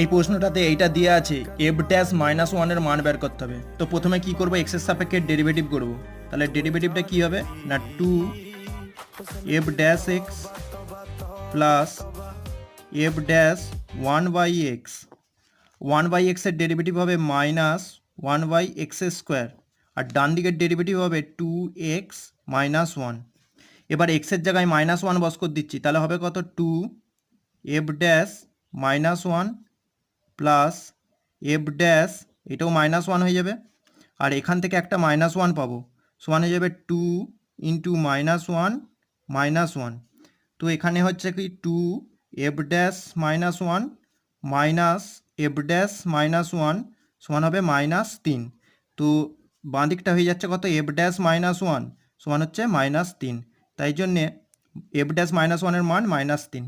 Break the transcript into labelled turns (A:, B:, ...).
A: এই প্রশ্নটাতে এইটা দেওয়া আছে এফ ড্যাশ মাইনাস ওয়ানের মান বের করতে হবে। তো প্রথমে কি করব, এক্সের সাপেক্ষে ডেরিভেটিভ করব। তাহলে ডেরিভেটিভটা কি হবে না, two F dash x plus F dash one by x. One by এক্সের ডেরিভেটিভ হবে minus one by x square, আর ডান দিকের ডেরিভেটিভ হবে টু এক্স মাইনাস ওয়ান। এবার এক্সের জায়গায় মাইনাস ওয়ান বস করে দিচ্ছি, তাহলে হবে কত, two F dash minus one plus F dash, এটাও মাইনাস ওয়ান হয়ে যাবে, আর এখান থেকে একটা মাইনাস ওয়ান পাবো, সমান হয়ে যাবে two into minus one minus one. তো এখানে হচ্ছে কি two F dash minus one minus F dash minus one সমান হবে মাইনাস তিন। তো বাঁ দিকটা হয়ে যাচ্ছে কত, এফ ড্যাশ মাইনাস ওয়ান সমান হচ্ছে মাইনাস তিন। তাই জন্যে এফ ড্যাশ মাইনাস ওয়ানের মান মাইনাস তিন।